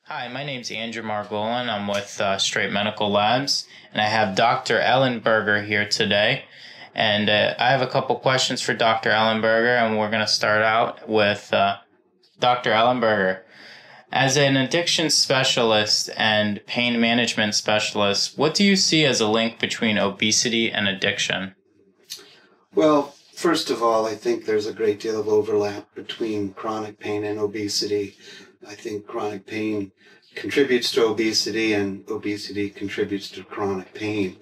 Hi, my name's Andrew Margolin. I'm with Straight Medical Labs, and I have Dr. Ehlenberger here today. And I have a couple questions for Dr. Ehlenberger, and we're going to start out with Dr. Ehlenberger. As an addiction specialist and pain management specialist, what do you see as a link between obesity and addiction? Well, first of all, I think there's a great deal of overlap between chronic pain and obesity. I think chronic pain contributes to obesity and obesity contributes to chronic pain.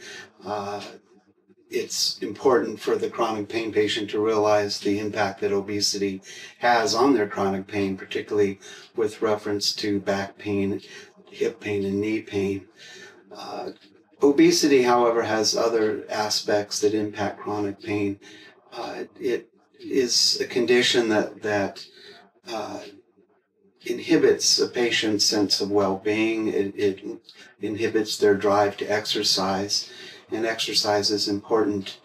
It's important for the chronic pain patient to realize the impact that obesity has on their chronic pain, particularly with reference to back pain, hip pain, and knee pain. Obesity, however, has other aspects that impact chronic pain. It is a condition that inhibits a patient's sense of well-being. It inhibits their drive to exercise, and exercise is important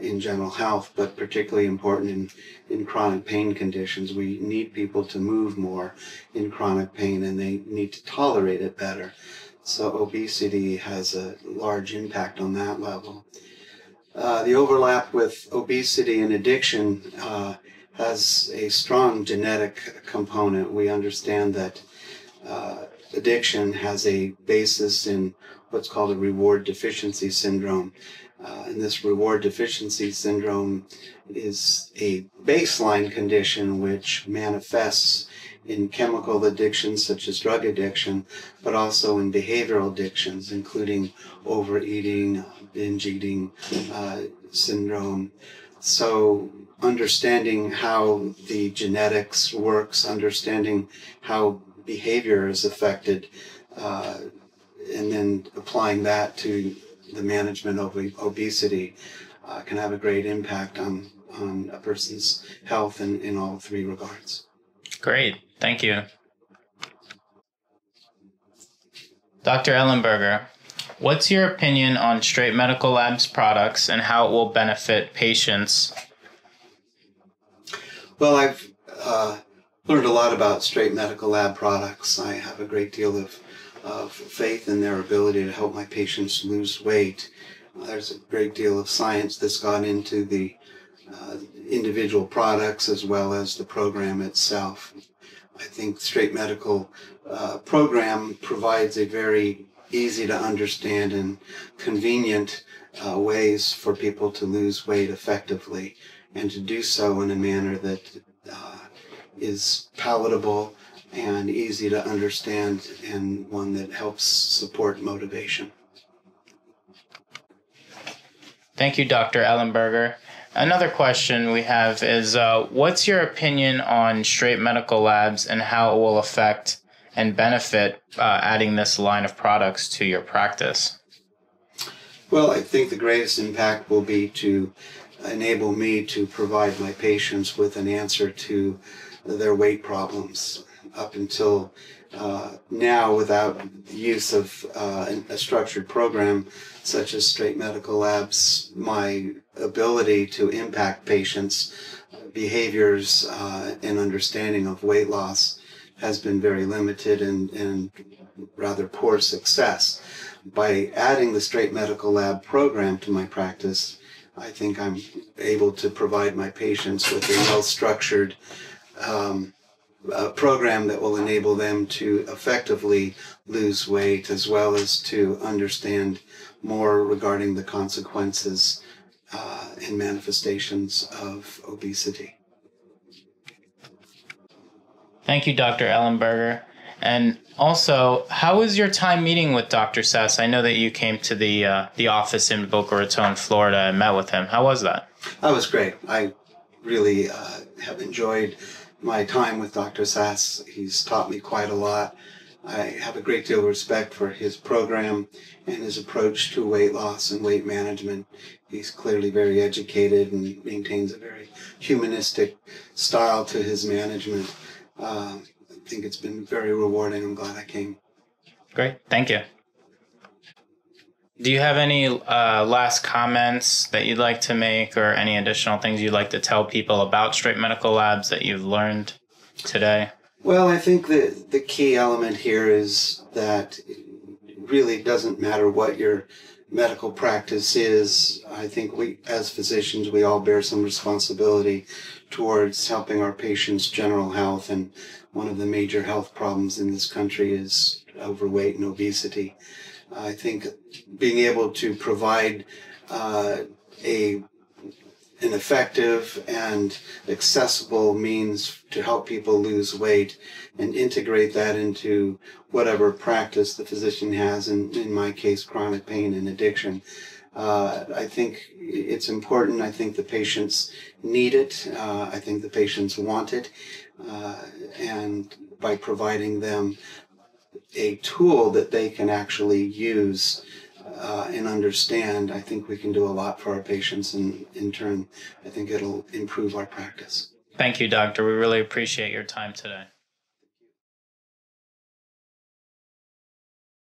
in general health, but particularly important in chronic pain conditions. We need people to move more in chronic pain, and they need to tolerate it better. So obesity has a large impact on that level. The overlap with obesity and addiction has a strong genetic component. We understand that addiction has a basis in what's called a reward deficiency syndrome. And this reward deficiency syndrome is a baseline condition which manifests in chemical addictions such as drug addiction, but also in behavioral addictions, including overeating, binge eating syndrome. So understanding how the genetics works, understanding how behavior is affected, and then applying that to the management of obesity can have a great impact on a person's health in all three regards. Great, thank you. Dr. Ehlenberger, what's your opinion on Straight Medical Labs products and how it will benefit patients? Well, I've learned a lot about Straight Medical Lab products. I have a great deal of faith in their ability to help my patients lose weight. There's a great deal of science that's gone into the individual products as well as the program itself. I think Straight Medical program provides a very easy to understand and convenient ways for people to lose weight effectively, and to do so in a manner that is palatable and easy to understand, and one that helps support motivation. Thank you, Dr. Ehlenberger. Another question we have is, what's your opinion on Straight Medical Labs and how it will affect and benefit adding this line of products to your practice? Well, I think the greatest impact will be to enable me to provide my patients with an answer to their weight problems. Up until now, without the use of a structured program such as Straight Medical Labs, my ability to impact patients' behaviors and understanding of weight loss has been very limited and rather poor success. By adding the Straight Medical Lab program to my practice, I think I'm able to provide my patients with a well-structured program that will enable them to effectively lose weight, as well as to understand more regarding the consequences and manifestations of obesity. Thank you, Dr. Ehlenberger. And also, how was your time meeting with Dr. Sess? I know that you came to the office in Boca Raton, Florida, and met with him. How was that? That was great. I really have enjoyed my time with Dr. Sess. He's taught me quite a lot. I have a great deal of respect for his program and his approach to weight loss and weight management. He's clearly very educated and maintains a very humanistic style to his management. I think it's been very rewarding. I'm glad I came. Great. Thank you. Do you have any last comments that you'd like to make, or any additional things you'd like to tell people about Straight Medical Labs that you've learned today? Well, I think that the key element here is that it really doesn't matter what your medical practice is. I think we, as physicians, we all bear some responsibility towards helping our patients' general health, and one of the major health problems in this country is overweight and obesity. I think being able to provide an effective and accessible means to help people lose weight and integrate that into whatever practice the physician has, in my case, chronic pain and addiction. I think it's important. I think the patients need it. I think the patients want it. And by providing them a tool that they can actually use and understand, I think we can do a lot for our patients, and in turn, I think it'll improve our practice. Thank you, doctor. We really appreciate your time today.